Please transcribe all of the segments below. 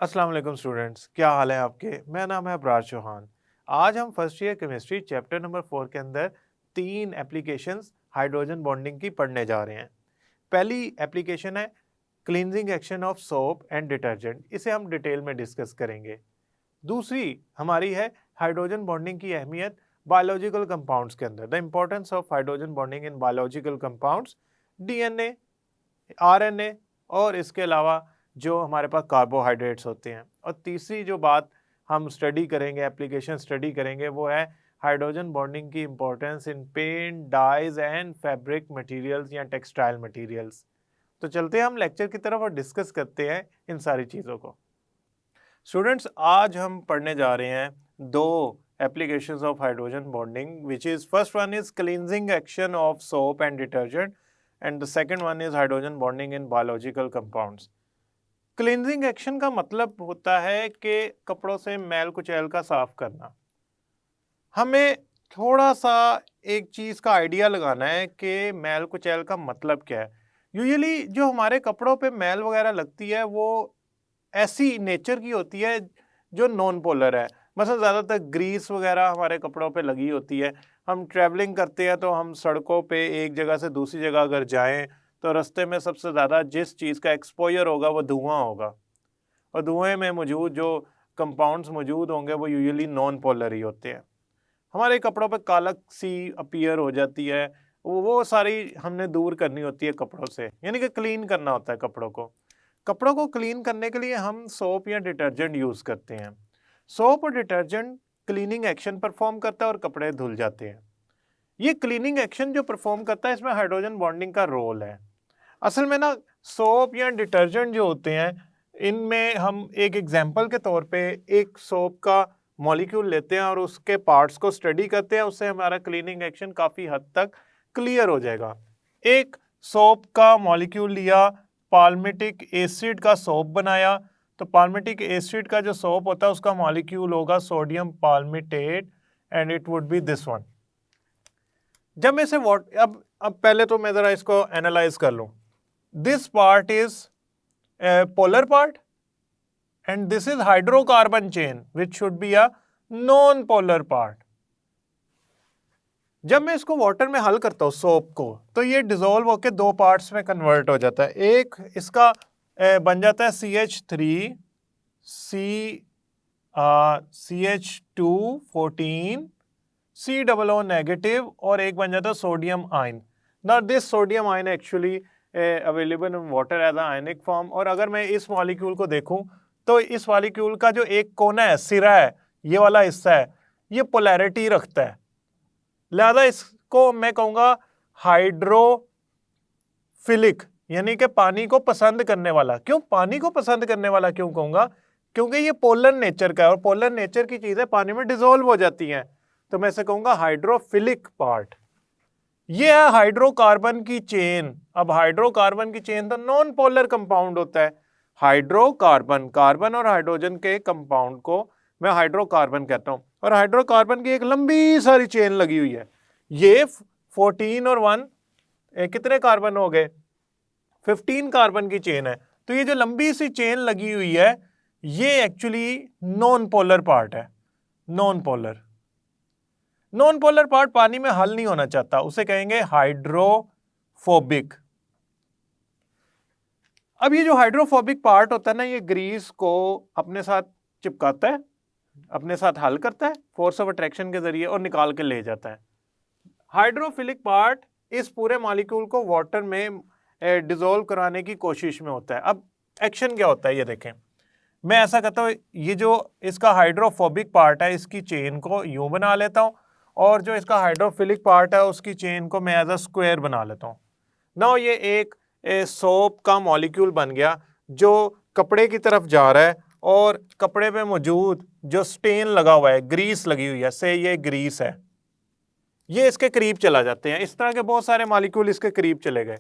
अस्सलाम वालेकुम स्टूडेंट्स, क्या हाल है आपके। मेरा नाम है अबरार चौहान। आज हम first year chemistry chapter number 4 के अंदर 3 एप्लीकेशंस हाइड्रोजन बॉन्डिंग की पढ़ने जा रहे हैं। पहली एप्लीकेशन है cleansing action of soap and detergent, इसे हम डिटेल में डिस्कस करेंगे। दूसरी हमारी है हाइड्रोजन बॉन्डिंग की अहमियत बायोलॉजिकल कंपाउंड्स के अंदर, the importance of hydrogen bonding in biological compounds, DNA, RNA और इसके अलावा जो हमारे पास कार्बोहाइड्रेट्स होते हैं। और तीसरी जो बात हम स्टडी करेंगे, एप्लीकेशन स्टडी करेंगे, वो है हाइड्रोजन बॉन्डिंग की importance in paint, dyes and fabric materials या टेक्सटाइल मटेरियल्स। तो चलते हैं हम लेक्चर की तरफ और डिस्कस करते हैं इन सारी चीज़ों को। स्टूडेंट्स, आज हम पढ़ने जा रहे हैं दो applications of hydrogen bonding, which is first one is cleansing action of soap and detergent and the second one is hydrogen bonding in biological compounds. Cleansing action का मतलब होता है कि कपड़ों से मैल कुचैल का साफ करना। हमें थोड़ा सा एक चीज़ का आइडिया लगाना है कि मैल कुचैल का मतलब क्या है। यूजुअली जो हमारे कपड़ों पे मैल वगैरह लगती है वो ऐसी नेचर की होती है जो नॉन पोलर है। मतलब ज़्यादातर ग्रीस वगैरह हमारे कपड़ों पे लगी होती है। हम ट्रैवलिंग करते हैं तो हम सड़कों पे एक जगह से दूसरी जगह अगर जाएं तो रास्ते में सबसे ज़्यादा जिस चीज़ का एक्सपोजर होगा वो धुआं होगा, और धुएं में मौजूद जो कंपाउंड्स मौजूद होंगे वो यूजुअली नॉन पोलर ही होते हैं। हमारे कपड़ों पे कालक सी अपीयर हो जाती है, वो सारी हमने दूर करनी होती है कपड़ों से, यानी कि क्लीन करना होता है कपड़ों को। कपड़ों को क्लीन करने के लिए हम सोप या डिटर्जेंट यूज़ करते हैं। सोप और डिटर्जेंट क्लीनिंग एक्शन परफॉर्म करता है और कपड़े धुल जाते हैं। ये क्लीनिंग एक्शन जो परफॉर्म करता है इसमें हाइड्रोजन बॉन्डिंग का रोल है। असल में ना सोप या डिटर्जेंट जो होते हैं इनमें हम एक एग्जांपल के तौर पे एक सोप का मॉलिक्यूल लेते हैं और उसके पार्ट्स को स्टडी करते हैं, उससे हमारा क्लीनिंग एक्शन काफ़ी हद तक क्लियर हो जाएगा। एक सोप का मॉलिक्यूल लिया, पाल्मिटिक एसिड का सोप बनाया, तो पाल्मिटिक एसिड का जो सोप होता है उसका मॉलिक्यूल होगा sodium palmitate and it would be this one. जब मैं इसे अब पहले तो मैं ज़रा इसको एनालाइज कर लूँ। This part is a polar part and this is hydrocarbon chain which should be a non-polar part. जब मैं इसको वाटर में हल करता हूँ सोप को, तो ये डिजोल्व होकर दो पार्ट्स में कन्वर्ट हो जाता है। एक इसका बन जाता है CH3 CH2 COO नेगेटिव, और एक बन जाता है sodium ion. Now this sodium ion actually available in water as ionic form. और अगर मैं इस मॉलिक्यूल को देखूं तो इस मॉलिक्यूल का जो एक कोना है, सिरा है, ये वाला हिस्सा है, ये पोलैरिटी रखता है, लिहाजा इसको मैं कहूँगा हाइड्रोफिलिक, यानी कि पानी को पसंद करने वाला। क्यों पानी को पसंद करने वाला क्यों कहूँगा? क्योंकि ये पोलर नेचर का है और पोलर नेचर की चीज़ें पानी में डिजोल्व हो जाती हैं, तो मैं इसे कहूँगा हाइड्रोफिलिक पार्ट। ये है हाइड्रोकार्बन की चेन। अब हाइड्रोकार्बन की चेन तो नॉन पोलर कंपाउंड होता है। हाइड्रोकार्बन, कार्बन और हाइड्रोजन के कंपाउंड को मैं हाइड्रोकार्बन कहता हूँ, और हाइड्रोकार्बन की एक लंबी सारी चेन लगी हुई है। ये 14 और 1 कितने कार्बन हो गए? 15 कार्बन की चेन है। तो ये जो लंबी सी चेन लगी हुई है ये एक्चुअली नॉन पोलर पार्ट है। नॉन पोलर पार्ट पानी में हल नहीं होना चाहता, उसे कहेंगे हाइड्रोफोबिक। अब ये जो हाइड्रोफोबिक पार्ट होता है ना, ये ग्रीस को अपने साथ चिपकाता है, अपने साथ हल करता है फोर्स ऑफ अट्रैक्शन के जरिए और निकाल के ले जाता है। हाइड्रोफिलिक पार्ट इस पूरे मॉलिक्यूल को वाटर में डिसॉल्व कराने की कोशिश में होता है। अब एक्शन क्या होता है ये देखें। मैं ऐसा करता हूँ, ये जो इसका हाइड्रोफोबिक पार्ट है इसकी चेन को यूं बना लेता हूँ, और जो इसका हाइड्रोफिलिक पार्ट है उसकी चेन को मैं एज अ स्क्वायर बना लेता हूँ। नाउ ये एक सोप का मॉलिक्यूल बन गया जो कपड़े की तरफ जा रहा है, और कपड़े पे मौजूद जो स्टेन लगा हुआ है, ग्रीस लगी हुई है, से ये ग्रीस है, ये इसके करीब चला जाते हैं। इस तरह के बहुत सारे मॉलिक्यूल इसके करीब चले गए,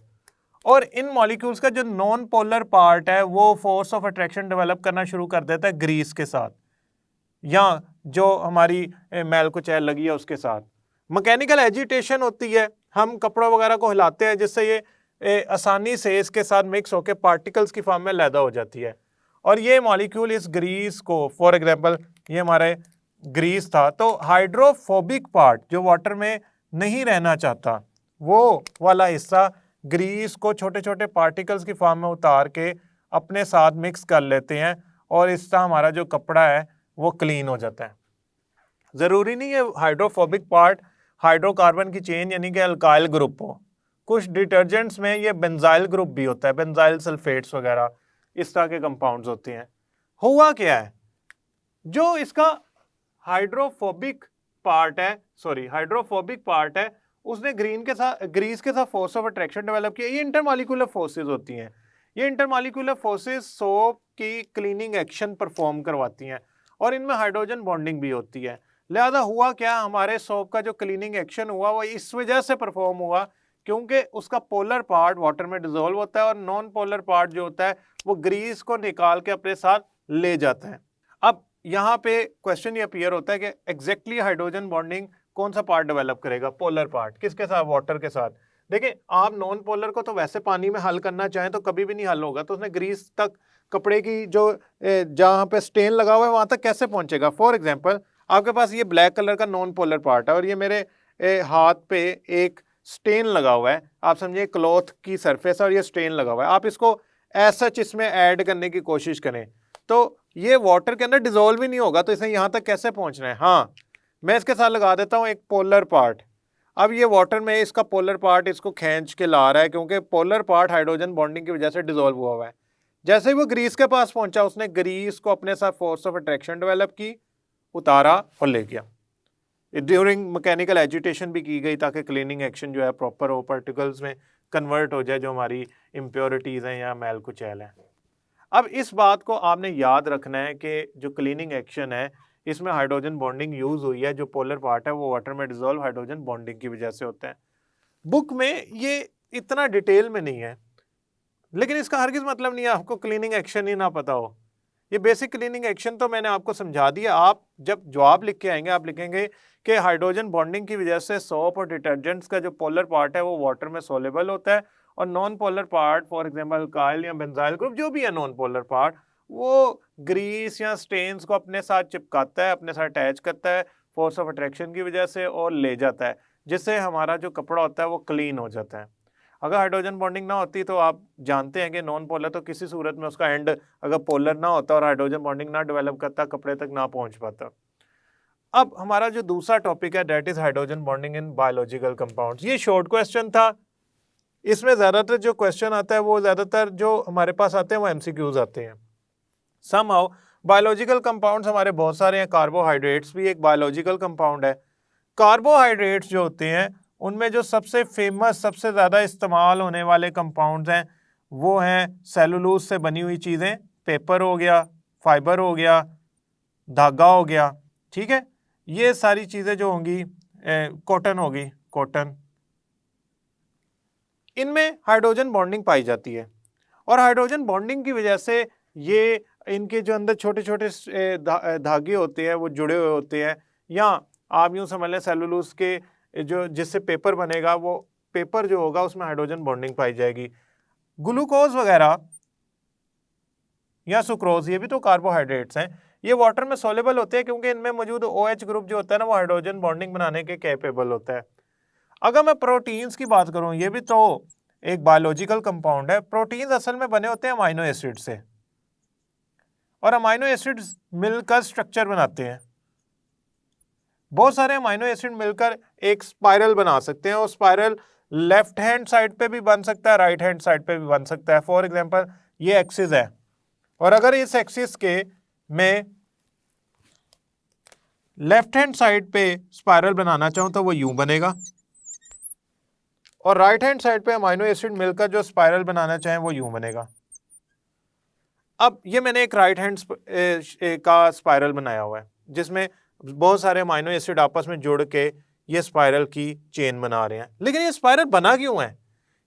और इन मॉलिक्यूल्स का जो नॉन पोलर पार्ट है वो फोर्स ऑफ अट्रैक्शन डेवलप करना शुरू कर देता है ग्रीस के साथ, या जो हमारी मैल कुचैल लगी है उसके साथ। मैकेनिकल एजिटेशन होती है, हम कपड़ों वगैरह को हिलाते हैं जिससे ये आसानी से इसके साथ मिक्स होकर पार्टिकल्स की फॉर्म में लैदा हो जाती है, और ये मॉलिक्यूल इस ग्रीस को, फॉर एग्जांपल ये हमारे ग्रीस था, तो हाइड्रोफोबिक पार्ट जो वाटर में नहीं रहना चाहता, वो वाला हिस्सा ग्रीस को छोटे छोटे पार्टिकल्स की फॉर्म में उतार के अपने साथ मिक्स कर लेते हैं और इससे हमारा जो कपड़ा है वो क्लीन हो जाता है। ज़रूरी नहीं है हाइड्रोफोबिक पार्ट हाइड्रोकार्बन की चेन यानी कि अल्काइल ग्रुप हो, कुछ डिटर्जेंट्स में ये बेंजाइल ग्रुप भी होता है, बेंजाइल सल्फेट्स वगैरह इस तरह के कंपाउंड्स होते हैं। हुआ क्या है, जो इसका हाइड्रोफोबिक पार्ट है उसने ग्रीस के साथ फोर्स ऑफ अट्रैक्शन डेवलप किया। ये इंटरमॉलिक्यूलर फोर्सेस होती हैं। ये इंटरमॉलिक्यूलर फोर्सेस सोप की क्लीनिंग एक्शन परफॉर्म करवाती हैं और इनमें हाइड्रोजन बॉन्डिंग भी होती है। लिहाजा हुआ क्या, हमारे सोप का जो क्लीनिंग एक्शन हुआ वो इस वजह से परफॉर्म हुआ क्योंकि उसका पोलर पार्ट वाटर में डिसॉल्व होता है और नॉन पोलर पार्ट जो होता है वो ग्रीस को निकाल के अपने साथ ले जाता है। अब यहाँ पे क्वेश्चन ये अपीयर होता है कि एग्जैक्टली हाइड्रोजन बॉन्डिंग कौन सा पार्ट डेवलप करेगा, पोलर पार्ट किसके साथ, वाटर के साथ। देखिए आप नॉन पोलर को तो वैसे पानी में हल करना चाहें तो कभी भी नहीं हल होगा, तो उसने ग्रीस तक कपड़े की जो जहाँ पे स्टेन लगा हुआ है वहां तक कैसे पहुंचेगा। फॉर एग्जाम्पल आपके पास ये ब्लैक कलर का नॉन पोलर पार्ट है और ये मेरे हाथ पे एक स्टेन लगा हुआ है, आप समझिए क्लॉथ की सरफेस और ये स्टेन लगा हुआ है। आप इसको ऐसा इसमें ऐड करने की कोशिश करें तो ये वाटर के अंदर डिसॉल्व ही नहीं होगा, तो इसे यहाँ तक कैसे पहुँचना है। हाँ, मैं इसके साथ लगा देता हूँ एक पोलर पार्ट। अब ये वाटर में इसका पोलर पार्ट इसको खींच के ला रहा है क्योंकि पोलर पार्ट हाइड्रोजन बॉन्डिंग की वजह से डिसॉल्व हुआ है। जैसे ही वो ग्रीस के पास पहुंचा उसने ग्रीस को अपने साथ फोर्स ऑफ अट्रैक्शन डेवलप की, उतारा और ले गया। ड्यूरिंग मैकेनिकल एजिटेशन भी की गई ताकि क्लीनिंग एक्शन जो है प्रॉपर हो, पार्टिकल्स में कन्वर्ट हो जाए जो हमारी इम्प्योरिटीज़ हैं या मैल कुचैल है। अब इस बात को आपने याद रखना है कि जो क्लीनिंग एक्शन है इसमें हाइड्रोजन बॉन्डिंग यूज़ हुई है, जो पोलर पार्ट है वो वाटर में डिसॉल्व हाइड्रोजन बॉन्डिंग की वजह से होता है। बुक में ये इतना डिटेल में नहीं है, लेकिन इसका हरगिज़ मतलब नहीं है आपको क्लीनिंग एक्शन ही ना पता हो। ये बेसिक क्लीनिंग एक्शन तो मैंने आपको समझा दिया। आप जब जवाब लिख के आएंगे आप लिखेंगे कि हाइड्रोजन बॉन्डिंग की वजह से सोप और डिटर्जेंट्स का जो पोलर पार्ट है वो वाटर में सोलेबल होता है और non polar part for example alkyl या बेंजाइल ग्रुप जो भी है नॉन पोलर पार्ट वो ग्रीस या स्टेन्स को अपने साथ चिपकाता है, अपने साथ अटैच करता है फोर्स ऑफ अट्रैक्शन की वजह से और ले जाता है, जिससे हमारा जो कपड़ा होता है वो क्लीन हो जाता है। अगर हाइड्रोजन बॉन्डिंग ना होती तो आप जानते हैं कि नॉन पोलर तो किसी सूरत में उसका एंड अगर पोलर ना होता और हाइड्रोजन बॉन्डिंग ना डेवलप करता कपड़े तक ना पहुंच पाता। अब हमारा जो दूसरा टॉपिक है that is hydrogen bonding in biological compounds. ये शॉर्ट क्वेश्चन था, इसमें ज़्यादातर जो क्वेश्चन आता है वो ज़्यादातर जो हमारे पास आते हैं वो एमसीक्यूज आते हैं। समहाउ बायोलॉजिकल कंपाउंड्स हमारे बहुत सारे हैं, कार्बोहाइड्रेट्स भी एक बायोलॉजिकल कंपाउंड है। कार्बोहाइड्रेट्स जो होते हैं उनमें जो सबसे फेमस सबसे ज़्यादा इस्तेमाल होने वाले कंपाउंड्स हैं वो हैं सेलुलोज से बनी हुई चीज़ें, पेपर हो गया, फाइबर हो गया, धागा हो गया, ठीक है। ये सारी चीज़ें जो होंगी, कॉटन होगी, कॉटन, इनमें हाइड्रोजन बॉन्डिंग पाई जाती है और हाइड्रोजन बॉन्डिंग की वजह से ये इनके जो अंदर छोटे छोटे धागे होते हैं वो जुड़े हुए होते हैं, या आप यूँ समझ लें सेलुलोज के जो जिससे पेपर बनेगा वो पेपर जो होगा उसमें हाइड्रोजन बॉन्डिंग पाई जाएगी। ग्लूकोज वगैरह या सुक्रोज ये भी तो कार्बोहाइड्रेट्स हैं, ये वाटर में सोलेबल होते हैं क्योंकि इनमें मौजूद OH ग्रुप जो होता है ना वो हाइड्रोजन बॉन्डिंग बनाने के कैपेबल होता है। अगर मैं प्रोटीन्स की बात करूं, ये भी तो एक बायोलॉजिकल कंपाउंड है। प्रोटीन्स असल में बने होते हैं अमाइनो एसिड से और अमाइनो एसिड्स मिलकर स्ट्रक्चर बनाते हैं। बहुत सारे अमाइनो एसिड मिलकर एक स्पाइरल बना सकते हैं और स्पाइरल लेफ्ट हैंड साइड पे भी बन सकता है, राइट हैंड साइड पे भी बन सकता है। फॉर एग्जांपल ये एक्सिस है और अगर इस एक्सिस के मैं लेफ्ट हैंड साइड पे स्पाइरल बनाना चाहूं तो वो यूं बनेगा और राइट हैंड साइड पे अमाइनो एसिड मिलकर जो स्पाइरल बनाना चाहें वो यूं बनेगा। अब ये मैंने एक राइट हैंड का स्पाइरल बनाया हुआ है जिसमें बहुत सारे अमाइनो एसिड आपस में जुड़ के ये स्पाइरल की चेन बना रहे हैं। लेकिन ये स्पाइरल बना क्यों है?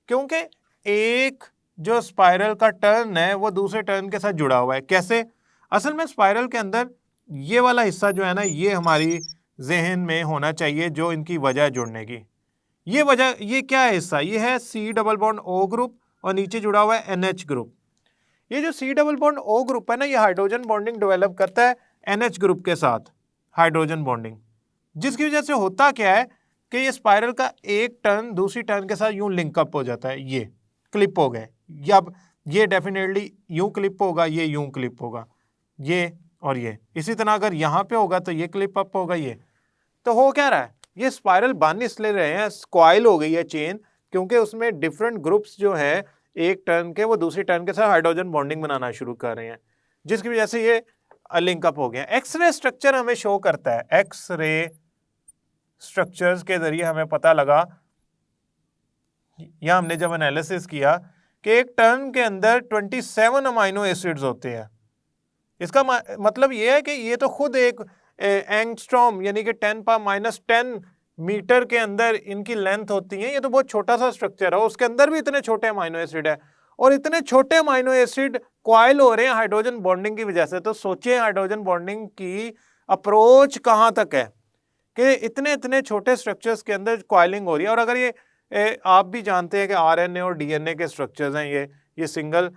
क्योंकि एक जो स्पाइरल का टर्न है वो दूसरे टर्न के साथ जुड़ा हुआ है। कैसे? असल में स्पाइरल के अंदर ये वाला हिस्सा जो है ना ये हमारी जहन में होना चाहिए जो इनकी वजह जुड़ने की। ये वजह ये क्या है हिस्सा? ये है C double bond O group और नीचे जुड़ा हुआ है NH ग्रुप। ये जो C double bond O group है ना, ये हाइड्रोजन बॉन्डिंग डेवलप करता है NH ग्रुप के साथ, हाइड्रोजन बॉन्डिंग, जिसकी वजह से होता क्या है कि ये स्पाइरल का एक टर्न दूसरी टर्न के साथ यूं लिंकअप हो जाता है, ये क्लिप हो गए, या ये डेफिनेटली यूं क्लिप होगा, ये यूं क्लिप होगा, ये और ये। इसी तरह अगर यहाँ पे होगा तो ये क्लिप अप होगा, ये। तो हो क्या रहा है, ये स्पाइरल बन इसलिए रहे हैं, स्क्वाइल हो गई है चेन, क्योंकि उसमें डिफरेंट ग्रुप्स जो है एक टर्न के वो दूसरी टर्न के साथ हाइड्रोजन बॉन्डिंग बनाना शुरू कर रहे हैं, जिसकी वजह से ये लिंकअप हो गया। एक्सरे स्ट्रक्चर हमें शो करता है, एक्सरे स्ट्रक्चर्स के जरिए हमें पता लगा, या हमने जब एनालिसिस किया कि एक टर्न के अंदर 27 अमाइनो एसिड्स होते हैं। इसका मतलब ये है कि ये तो खुद एक एंगस्ट्रॉम यानी कि 10⁻⁻10 मीटर के अंदर इनकी लेंथ होती है। ये तो बहुत छोटा सा स्ट्रक्चर है, उसके अंदर भी इतने छोटे अमाइनो एसिड है, और इतने छोटे अमाइनो एसिड कॉइल हो रहे हैं हाइड्रोजन बॉन्डिंग की वजह से। तो सोचिए हाइड्रोजन बॉन्डिंग की अप्रोच कहाँ तक है कि इतने इतने छोटे स्ट्रक्चर्स के अंदर कॉइलिंग हो रही है। और अगर ये आप भी जानते हैं कि आरएनए और डीएनए के स्ट्रक्चर्स हैं, ये सिंगल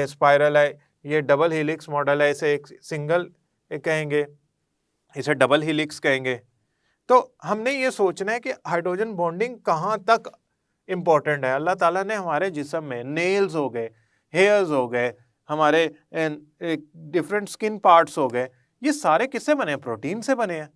स्पाइरल है, ये डबल हेलिक्स मॉडल है, इसे एक सिंगल कहेंगे, इसे डबल हेलिक्स कहेंगे। तो हमने ये सोचना है कि हाइड्रोजन बॉन्डिंग कहाँ तक इम्पोर्टेंट है। अल्लाह ताला ने हमारे जिस्म में नेल्स हो गए, हेयर्स हो गए, हमारे डिफरेंट स्किन पार्ट्स हो गए, ये सारे किससे बने हैं? प्रोटीन से बने हैं।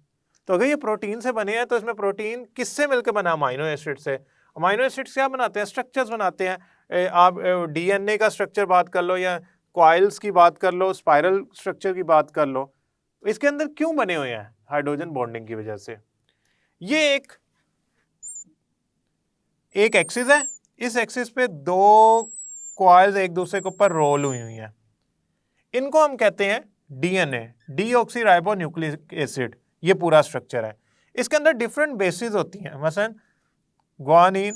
तो अगर ये प्रोटीन से बने हैं तो इसमें प्रोटीन किससे मिलकर बना? अमाइनो एसिड से। अमाइनो एसिड्स क्या बनाते हैं? स्ट्रक्चर्स बनाते हैं। आप डीएनए का स्ट्रक्चर बात कर लो, या कॉइल्स की बात कर लो, स्पाइरल स्ट्रक्चर की बात कर लो, इसके अंदर क्यों बने हुए हैं? हाइड्रोजन बॉन्डिंग की वजह से। ये एक एक्सिस है, इस एक्सिस पे दो कॉइल्स एक दूसरे के ऊपर रोल हुई हुई हैं, इनको हम कहते हैं डीएनए, डीऑक्सी राइबोन्यूक्लिक एसिड। ये पूरा स्ट्रक्चर है, इसके अंदर डिफरेंट बेसिस होती हैं, मसलन ग्वानिन,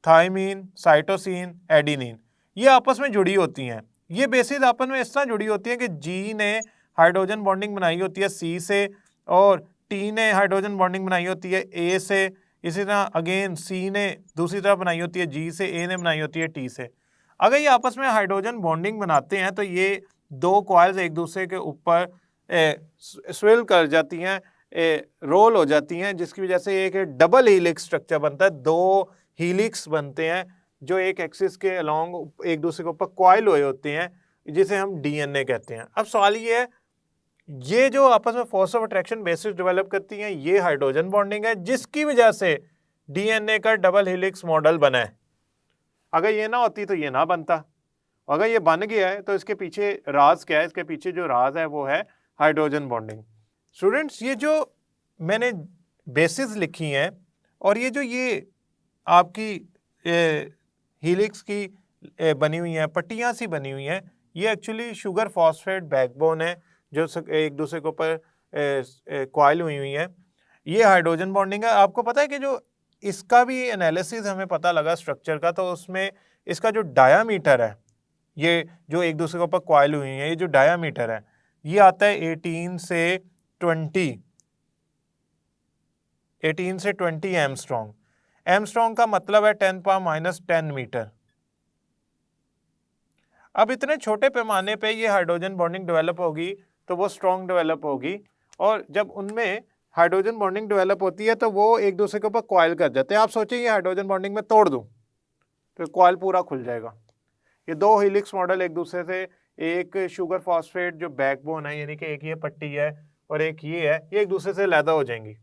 थाइमीन, साइटोसिन, एडिनिन, ये आपस में जुड़ी होती हैं। ये बेसिस आपस में इस तरह जुड़ी होती हैं कि जी ने हाइड्रोजन बॉन्डिंग बनाई होती है सी से, और टी ने हाइड्रोजन बॉन्डिंग बनाई होती है ए से, इसी तरह अगेन सी ने दूसरी तरफ बनाई होती है जी से, ए ने बनाई होती है टी से। अगर ये आपस में हाइड्रोजन बॉन्डिंग बनाते हैं तो ये दो कॉइल्स एक दूसरे के ऊपर स्विल कर जाती हैं, रोल हो जाती हैं, जिसकी वजह से एक डबल हीलिक्स स्ट्रक्चर बनता है। दो हीलिक्स बनते हैं जो एक एक्सिस के अलोंग एक दूसरे के ऊपर कॉइल हुए होते हैं, जिसे हम डीएनए कहते हैं। अब सवाल ये है, ये जो आपस में force of attraction basis develop करती हैं, ये हाइड्रोजन बॉन्डिंग है, जिसकी वजह से डीएनए का डबल हेलिक्स मॉडल बना है। अगर ये ना होती तो ये ना बनता। अगर ये बन गया है तो इसके पीछे राज क्या है? इसके पीछे जो राज है वो है हाइड्रोजन बॉन्डिंग। स्टूडेंट्स, ये जो मैंने बेसिस लिखी हैं और ये आपकी हीलिक्स की बनी हुई हैं, पट्टियाँ सी बनी हुई हैं, ये एक्चुअली शुगर फॉस्फेट बैकबोन है जो एक दूसरे के ऊपर कॉइल हुई हुई है। ये हाइड्रोजन बॉन्डिंग है। आपको पता है कि जो इसका भी एनालिसिस हमें पता लगा स्ट्रक्चर का, तो उसमें इसका जो डायामीटर है, ये जो एक दूसरे के ऊपर कॉइल हुई है, ये जो डायामीटर है ये आता है 18 से 20 एमस्ट्रॉन्ग। एमस्ट्रॉन्ग का मतलब है 10⁻⁻10 मीटर। अब इतने छोटे पैमाने पे ये हाइड्रोजन बॉन्डिंग डेवलप होगी तो वो स्ट्रॉन्ग डेवलप होगी, और जब उनमें हाइड्रोजन बॉन्डिंग डेवलप होती है तो वो एक दूसरे के ऊपर कॉइल कर जाते हैं। आप सोचिए हाइड्रोजन बॉन्डिंग में तोड़ दूं तो कॉइल पूरा खुल जाएगा। ये दो हेलिक्स मॉडल एक दूसरे से, एक शुगर फॉस्फेट जो बैकबोन है, यानी कि एक ये पट्टी है और एक ये है, ये एक दूसरे से लैदा हो जाएंगी।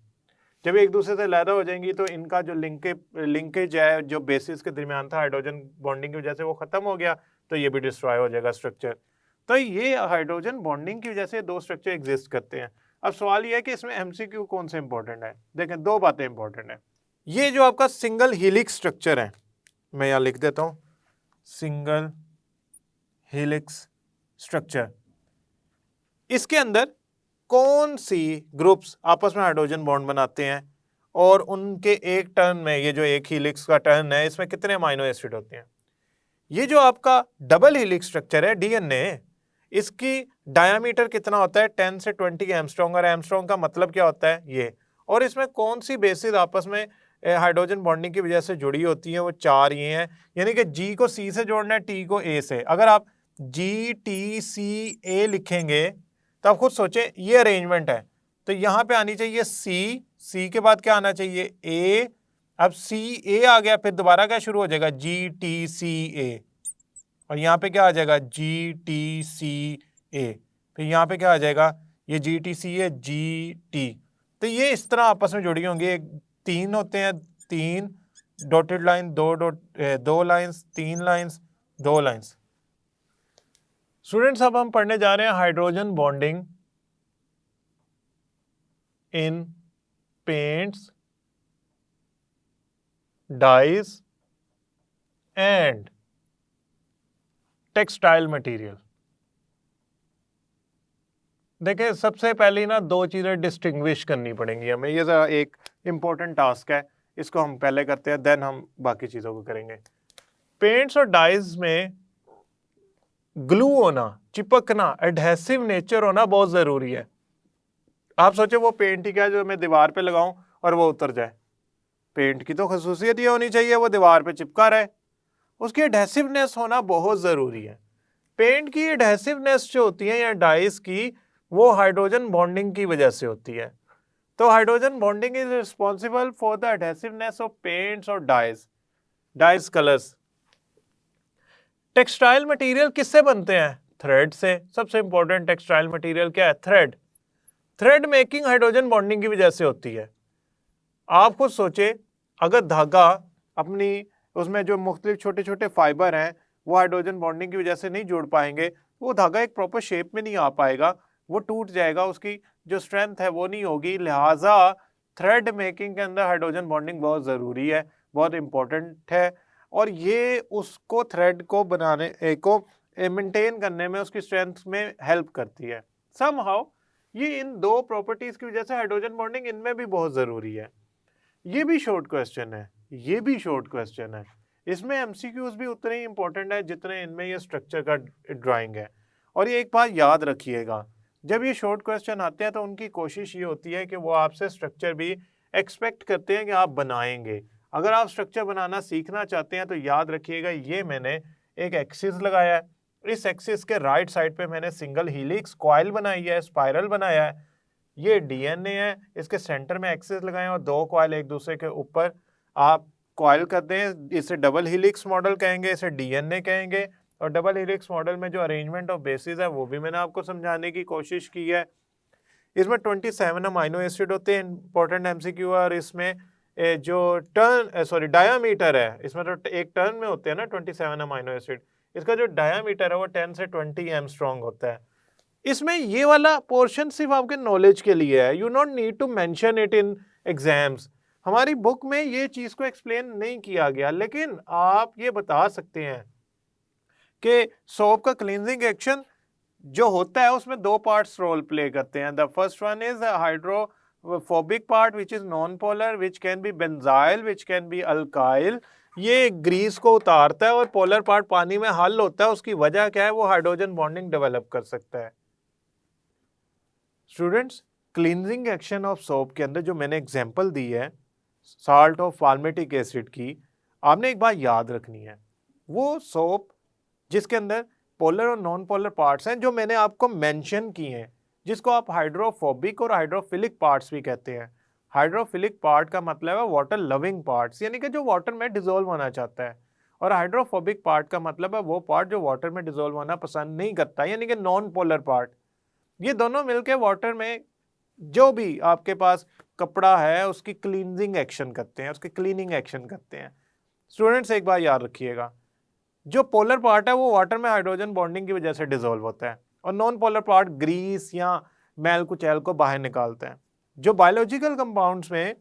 जब एक दूसरे से लैदा हो जाएंगी तो इनका जो लिंकेज है जो बेसिस के दरमियान था हाइड्रोजन बॉन्डिंग की वजह से, वो खत्म हो गया, तो ये भी डिस्ट्रॉय हो जाएगा स्ट्रक्चर। तो ये हाइड्रोजन बॉन्डिंग की वजह से दो स्ट्रक्चर एग्जिस्ट करते हैं। अब सवाल ये है कि इसमें एमसीक्यू कौन से इंपॉर्टेंट है? देखें, दो बातें इंपॉर्टेंट है। ये जो आपका सिंगल हेलिक्स स्ट्रक्चर है, मैं यहाँ लिख देता हूँ, सिंगल हेलिक्स स्ट्रक्चर, इसके अंदर कौन सी ग्रुप्स आपस में हाइड्रोजन बॉन्ड बनाते हैं, और उनके एक टर्न में, ये जो एक हेलिक्स का टर्न है, इसमें कितने अमाइनो एसिड होते हैं? ये जो आपका डबल हेलिक्स स्ट्रक्चर है डीएनए, इसकी डायामीटर कितना होता है? 10 से 20 एमस्ट्रॉन्ग। और एमस्ट्रॉन्ग का मतलब क्या होता है? ये। और इसमें कौन सी बेसिस आपस में हाइड्रोजन बॉन्डिंग की वजह से जुड़ी होती है? वो चार ये हैं, यानी कि जी को सी से जोड़ना है, टी को ए से। अगर आप GTCA लिखेंगे तो आप खुद सोचें ये अरेंजमेंट है, तो यहां पे आनी चाहिए C के बाद क्या आना चाहिए A, अब CA आ गया, फिर दोबारा क्या शुरू हो जाएगा GTCA, और यहाँ पे क्या आ जाएगा GTCA, फिर यहाँ पे क्या आ जाएगा ये GTCA GT। तो ये इस तरह आपस में जुड़ी होंगी, तीन होते हैं, तीन डॉटेड लाइन, दो लाइंस, तीन लाइंस, दो लाइंस। स्टूडेंट्स अब हम पढ़ने जा रहे हैं hydrogen bonding in paints, dyes and textile material. देखिए सबसे पहले ना दो चीज़ें डिस्टिंग्विश करनी पड़ेंगी हमें, ये ज़रा एक इम्पोर्टेंट टास्क है, इसको हम पहले करते हैं, देन हम बाकी चीज़ों को करेंगे। पेंट्स और डाइज में ग्लू होना, चिपकना, एडहेसिव नेचर होना बहुत ज़रूरी है। आप सोचे वो पेंट ही क्या जो मैं दीवार पे लगाऊं और वो उतर जाए, पेंट की तो खसूसियत ये होनी चाहिए वो दीवार पे चिपका रहे, उसकी एडहेसिवनेस होना बहुत ज़रूरी है। पेंट की एडहेसिवनेस जो होती है या डाइज की, वो हाइड्रोजन बॉन्डिंग की वजह से होती है। तो hydrogen bonding is responsible for the adhesiveness of paints और डाइज कलर्स। टेक्सटाइल मटेरियल किससे बनते हैं? थ्रेड से। सबसे इंपॉर्टेंट टेक्सटाइल मटेरियल क्या है? थ्रेड मेकिंग हाइड्रोजन बॉन्डिंग की वजह से होती है। आप खुद सोचे अगर धागा अपनी उसमें जो मुख्तलिफ छोटे छोटे फाइबर हैं वो हाइड्रोजन बॉन्डिंग की वजह से नहीं जुड़ पाएंगे, वो धागा एक प्रॉपर शेप में नहीं आ पाएगा, वो टूट जाएगा, उसकी जो स्ट्रेंथ है वो नहीं होगी। लिहाजा थ्रेड मेकिंग के अंदर हाइड्रोजन बॉन्डिंग बहुत ज़रूरी है, बहुत इंपॉर्टेंट है, और ये उसको थ्रेड को बनाने को मेंटेन करने में, उसकी स्ट्रेंथ में हेल्प करती है। समहाउ ये इन दो प्रॉपर्टीज की वजह से हाइड्रोजन बॉन्डिंग इनमें भी बहुत ज़रूरी है। ये भी शॉर्ट क्वेश्चन है, इसमें एमसीक्यूज भी उतने ही इंपॉर्टेंट है जितने इनमें ये स्ट्रक्चर का ड्राइंग है। और ये एक बात याद रखिएगा, जब ये शॉर्ट क्वेश्चन आते हैं तो उनकी कोशिश ये होती है कि वो आपसे स्ट्रक्चर भी एक्सपेक्ट करते हैं कि आप बनाएंगे। अगर आप स्ट्रक्चर बनाना सीखना चाहते हैं तो याद रखिएगा, ये मैंने एक एक्सिस लगाया है, इस एक्सिस के राइट साइड पे मैंने सिंगल हीलिक्स कॉइल बनाई है, स्पाइरल बनाया है, ये डीएनए है, इसके सेंटर में एक्सिस लगाए और दो कॉइल एक दूसरे के ऊपर आप कॉइल करते हैं, इसे डबल हीलिक्स मॉडल कहेंगे, इसे डीएनए कहेंगे। और डबल हीलिक्स मॉडल में जो अरेंजमेंट ऑफ बेसिस है वो भी मैंने आपको समझाने की कोशिश की है। इसमें 27 अमाइनो एसिड होते हैं, इंपॉर्टेंट एमसीक्यू, और इसमें जो डायामीटर है, इसमें तो एक टर्न में होते हैं ना 27 अमाइनो एसिड, इसका जो डायामीटर है वो 10 से 20 एंगस्ट्रॉम होता है। इसमें ये वाला पोर्शन सिर्फ आपके नॉलेज के लिए है, you not need to mention it in exams. हमारी बुक में ये चीज़ को एक्सप्लेन नहीं किया गया, लेकिन आप ये बता सकते हैं कि सोप का क्लींजिंग एक्शन जो होता है उसमें दो पार्ट्स रोल प्ले करते हैं। The first one is hydrophobic part which is non polar, which can be benzyl, which can be alkyl. ये ग्रीस को उतारता है, और पोलर पार्ट पानी में हल होता है। उसकी वजह क्या है? वो हाइड्रोजन बॉन्डिंग डेवलप कर सकता है। Students, cleansing action of soap के अंदर जो मैंने एग्जांपल दी है साल्ट ऑफ पाल्मेटिक एसिड की, आपने एक बात याद रखनी है, वो सोप जिसके अंदर पोलर और नॉन पोलर पार्ट्स हैं जो मैंने आपको मेंशन किए हैं, जिसको आप हाइड्रोफोबिक और हाइड्रोफिलिक पार्ट्स भी कहते हैं। हाइड्रोफिलिक पार्ट का मतलब है वाटर लविंग पार्ट्स, यानी कि जो वाटर में डिसॉल्व होना चाहता है, और हाइड्रोफोबिक पार्ट का मतलब है वो पार्ट जो वाटर में डिसॉल्व होना पसंद नहीं करता, यानी कि नॉन पोलर पार्ट। ये दोनों मिलके वाटर में जो भी आपके पास कपड़ा है उसकी क्लींजिंग एक्शन करते हैं, उसकी क्लीनिंग एक्शन करते हैं। स्टूडेंट्स एक बात याद रखिएगा, जो पोलर पार्ट है वो वाटर में हाइड्रोजन बॉन्डिंग की वजह से डिसॉल्व होता है, और नॉन पोलर पार्ट ग्रीस या मैल कुचैल को बाहर निकालते हैं। जो बायोलॉजिकल कंपाउंड्स में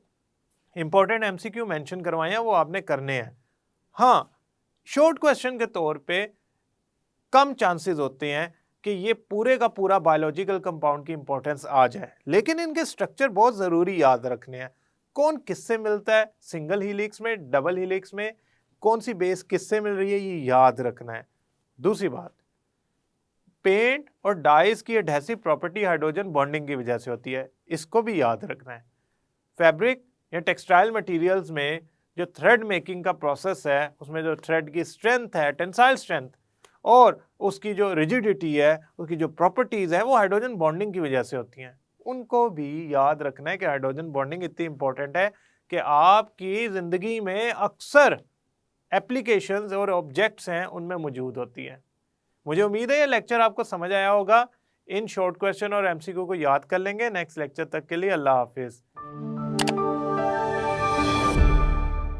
इंपॉर्टेंट एमसीक्यू मेंशन करवाए हैं वो आपने करने हैं। हाँ, शॉर्ट क्वेश्चन के तौर पे कम चांसेस होते हैं कि ये पूरे का पूरा बायोलॉजिकल कंपाउंड की इंपॉर्टेंस आ जाए, लेकिन इनके स्ट्रक्चर बहुत ज़रूरी याद रखने हैं। कौन किससे मिलता है, सिंगल हीलिक्स में, डबल हीलिक्स में, कौन सी बेस किससे मिल रही है, ये याद रखना है। दूसरी बात, पेंट और डाइज की एडहेसिव प्रॉपर्टी हाइड्रोजन बॉन्डिंग की वजह से होती है, इसको भी याद रखना है। फैब्रिक या टेक्सटाइल मटेरियल्स में जो थ्रेड मेकिंग का प्रोसेस है, उसमें जो थ्रेड की स्ट्रेंथ है, टेंसाइल स्ट्रेंथ, और उसकी जो रिजिडिटी है, उसकी जो प्रॉपर्टीज़ हैं वो हाइड्रोजन बॉन्डिंग की वजह से होती हैं। उनको भी याद रखना है कि हाइड्रोजन बॉन्डिंग इतनी इंपॉर्टेंट है कि आपकी ज़िंदगी में अक्सर एप्लीकेशंस और ऑब्जेक्ट्स हैं उनमें मौजूद होती है। मुझे उम्मीद है ये लेक्चर आपको समझ आया होगा। इन शॉर्ट क्वेश्चन और एमसीक्यू को याद कर लेंगे। नेक्स्ट लेक्चर तक के लिए अल्लाह हाफिज़।